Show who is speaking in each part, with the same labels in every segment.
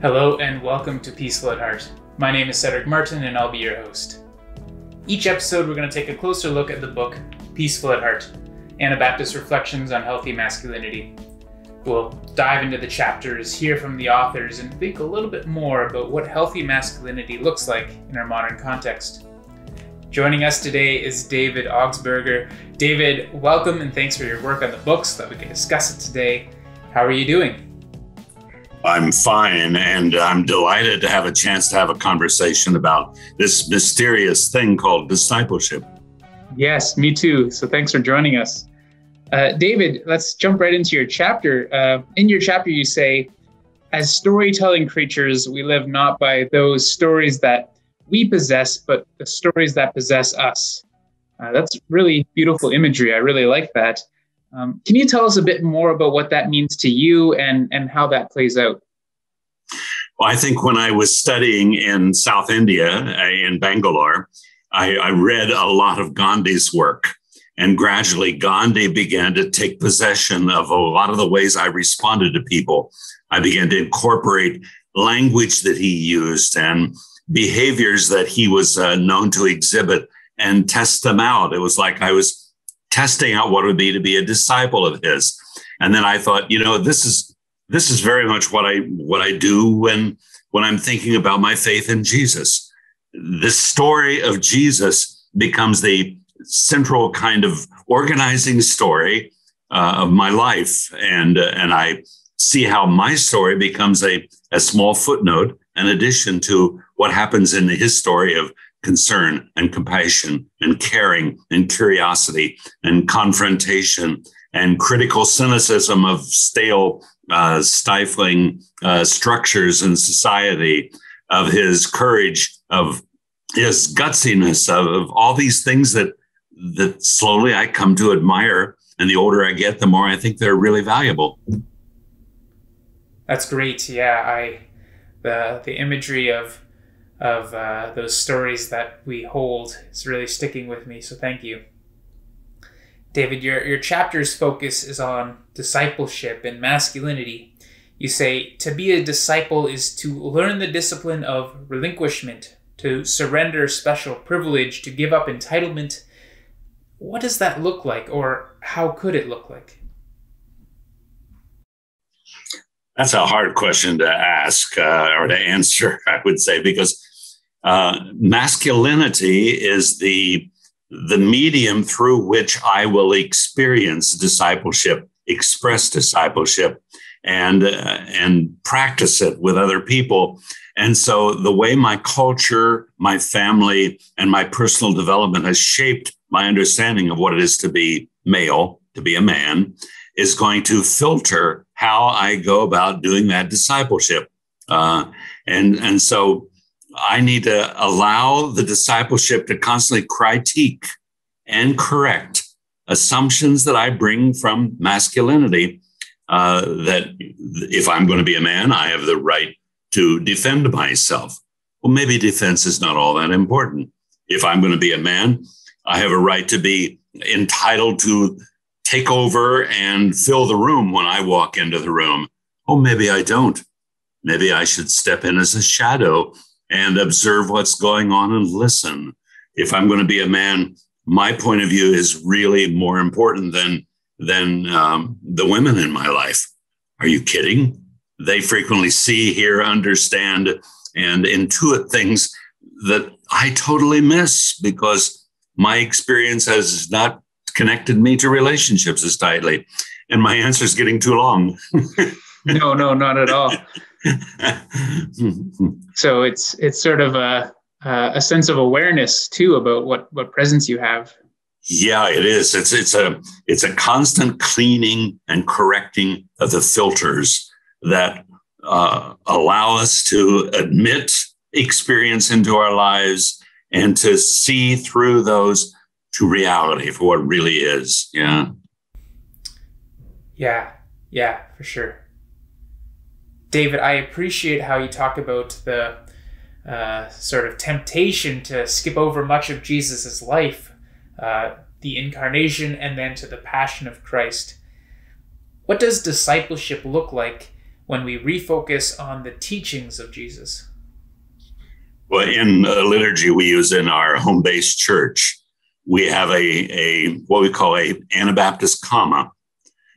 Speaker 1: Hello and welcome to Peaceful at Heart. My name is Cedric Martin and I'll be your host. Each episode we're going to take a closer look at the book Peaceful at Heart, Anabaptist Reflections on Healthy Masculinity. We'll dive into the chapters, hear from the authors, and think a little bit more about what healthy masculinity looks like in our modern context. Joining us today is David Augsburger. David, welcome and thanks for your work on the book so that we can discuss it today. How are you doing?
Speaker 2: I'm fine, and I'm delighted to have a chance to have a conversation about this mysterious thing called discipleship.
Speaker 1: Yes, me too. So thanks for joining us. David, let's jump right into your chapter. In your chapter, you say, as storytelling creatures, we live not by those stories that we possess, but the stories that possess us. That's really beautiful imagery. I really like that. Can you tell us a bit more about what that means to you and how that plays out?
Speaker 2: Well, I think when I was studying in South India, in Bangalore, I read a lot of Gandhi's work. And gradually, Gandhi began to take possession of a lot of the ways I responded to people. I began to incorporate language that he used and behaviors that he was known to exhibit and test them out. It was like I was testing out what it would be to be a disciple of his. And then I thought, this is very much what I do when I'm thinking about my faith in Jesus. The story of Jesus becomes the central kind of organizing story of my life. And I see how my story becomes a small footnote, in addition to what happens in his story of concern and compassion and caring and curiosity and confrontation and critical cynicism of stale, stifling structures in society, of his courage, of his gutsiness, of all these things that slowly I come to admire. And the older I get, the more I think they're really valuable.
Speaker 1: That's great. Yeah, the imagery of those stories that we hold is really sticking with me. So thank you. David, your chapter's focus is on discipleship and masculinity. You say, to be a disciple is to learn the discipline of relinquishment, to surrender special privilege, to give up entitlement. What does that look like, or how could it look like?
Speaker 2: That's a hard question to ask or to answer, I would say, because masculinity is the medium through which I will experience discipleship, express discipleship, and practice it with other people. And so the way my culture, my family, and my personal development has shaped my understanding of what it is to be male, to be a man, is going to filter how I go about doing that discipleship. And so I need to allow the discipleship to constantly critique and correct assumptions that I bring from masculinity, that if I'm going to be a man, I have the right to defend myself. Well, maybe defense is not all that important. If I'm going to be a man, I have a right to be entitled to take over and fill the room when I walk into the room. Oh, maybe I don't. Maybe I should step in as a shadow and observe what's going on and listen. If I'm going to be a man, my point of view is really more important than the women in my life. Are you kidding? They frequently see, hear, understand, and intuit things that I totally miss because my experience has not connected me to relationships as tightly. And my answer is getting too long.
Speaker 1: No, not at all. So it's sort of a sense of awareness too about what presence you have.
Speaker 2: Yeah, it is. It's a constant cleaning and correcting of the filters that allow us to admit experience into our lives and to see through those to reality for what really is. Yeah.
Speaker 1: Yeah, for sure. David, I appreciate how you talk about the sort of temptation to skip over much of Jesus's life, the incarnation, and then to the passion of Christ. What does discipleship look like when we refocus on the teachings of Jesus?
Speaker 2: Well, in a liturgy we use in our home-based church, we have a what we call a Anabaptist comma.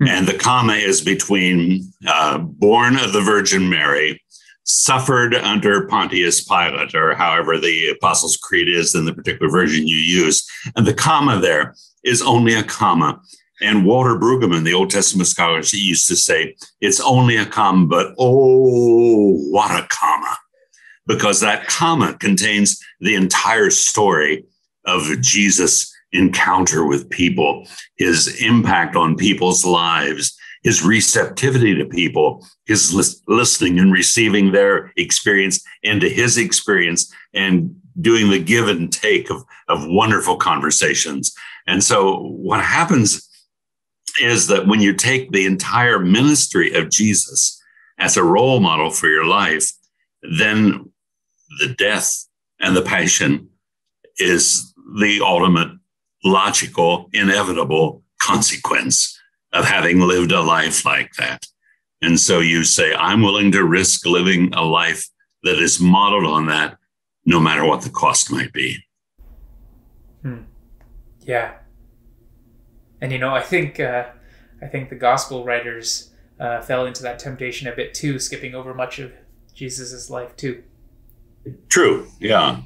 Speaker 2: And the comma is between born of the Virgin Mary, suffered under Pontius Pilate, or however the Apostles' Creed is in the particular version you use. And the comma there is only a comma. And Walter Brueggemann, the Old Testament scholar, he used to say, it's only a comma, but oh, what a comma. Because that comma contains the entire story of Jesus' encounter with people, his impact on people's lives, his receptivity to people, his listening and receiving their experience into his experience, and doing the give and take of wonderful conversations. And so what happens is that when you take the entire ministry of Jesus as a role model for your life, then the death and the passion is the ultimate logical, inevitable consequence of having lived a life like that. And so you say, I'm willing to risk living a life that is modeled on that, no matter what the cost might be.
Speaker 1: Yeah. And, I think the gospel writers fell into that temptation a bit too, skipping over much of Jesus's life too.
Speaker 2: True. Yeah.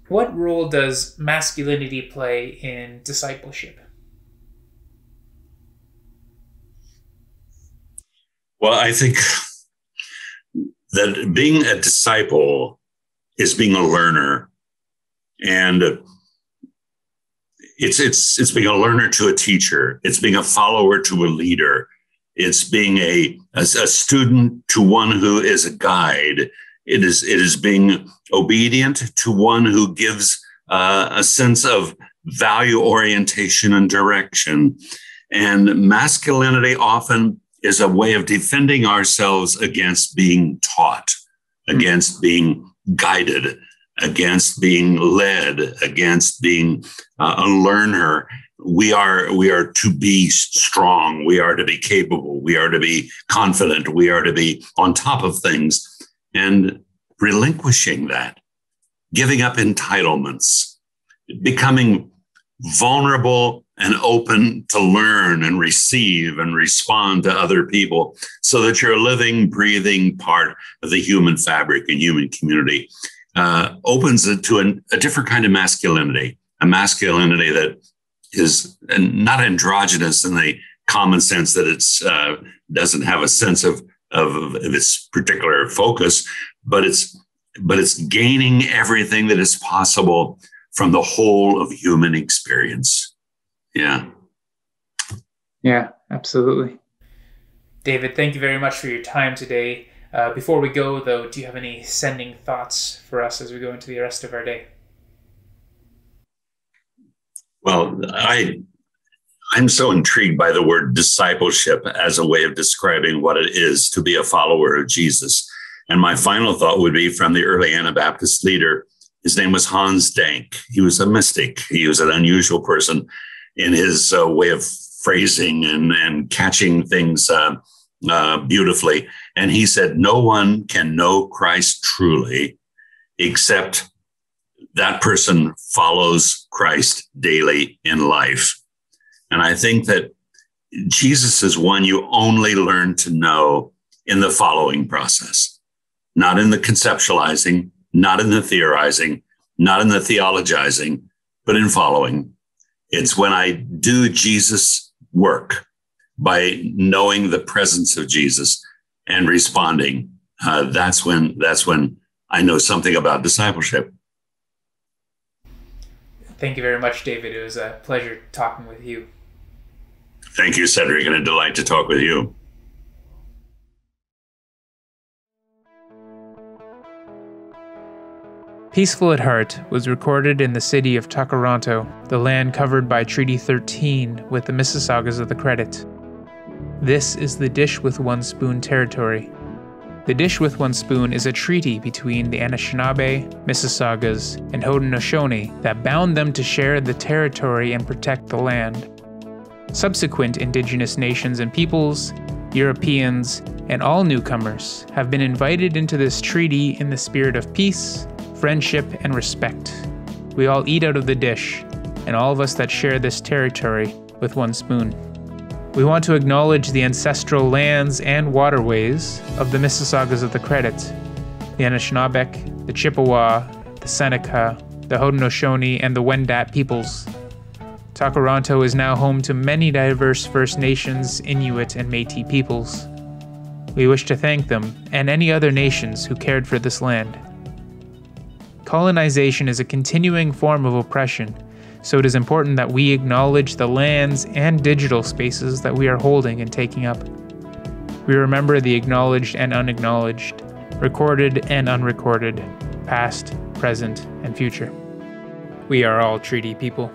Speaker 1: What role does masculinity play in discipleship?
Speaker 2: Well, I think that being a disciple is being a learner, and it's being a learner to a teacher. It's being a follower to a leader. It's being a student to one who is a guide. It is being obedient to one who gives a sense of value orientation and direction. And masculinity often is a way of defending ourselves against being taught, against being guided, against being led, against being a learner. We are to be strong. We are to be capable. We are to be confident. We are to be on top of things. And relinquishing that, giving up entitlements, becoming vulnerable and open to learn and receive and respond to other people so that you're a living, breathing part of the human fabric and human community, opens it to a different kind of masculinity, a masculinity that is not androgynous in the common sense that it's doesn't have a sense of its particular focus, but it's gaining everything that is possible from the whole of human experience. Yeah,
Speaker 1: absolutely. David, thank you very much for your time today. Before we go, though, do you have any sending thoughts for us as we go into the rest of our day?
Speaker 2: Well, I'm so intrigued by the word discipleship as a way of describing what it is to be a follower of Jesus. And my final thought would be from the early Anabaptist leader. His name was Hans Dank. He was a mystic. He was an unusual person in his way of phrasing and catching things beautifully. And he said, no one can know Christ truly except that person follows Christ daily in life. And I think that Jesus is one you only learn to know in the following process, not in the conceptualizing, not in the theorizing, not in the theologizing, but in following. It's when I do Jesus' work by knowing the presence of Jesus and responding. That's when I know something about discipleship.
Speaker 1: Thank you very much, David. It was a pleasure talking with you.
Speaker 2: Thank you, Cedric, and a delight to talk with you.
Speaker 1: Peaceful at Heart was recorded in the city of Takaranto, the land covered by Treaty 13 with the Mississaugas of the Credit. This is the Dish with One Spoon territory. The Dish with One Spoon is a treaty between the Anishinaabe, Mississaugas, and Haudenosaunee that bound them to share the territory and protect the land. Subsequent Indigenous nations and peoples, Europeans, and all newcomers have been invited into this treaty in the spirit of peace, friendship, and respect. We all eat out of the dish, and all of us that share this territory with one spoon. We want to acknowledge the ancestral lands and waterways of the Mississaugas of the Credit, the Anishinaabeg, the Chippewa, the Seneca, the Haudenosaunee, and the Wendat peoples. Takaranto is now home to many diverse First Nations, Inuit, and Métis peoples. We wish to thank them and any other nations who cared for this land. Colonization is a continuing form of oppression, so it is important that we acknowledge the lands and digital spaces that we are holding and taking up. We remember the acknowledged and unacknowledged, recorded and unrecorded, past, present, and future. We are all treaty people.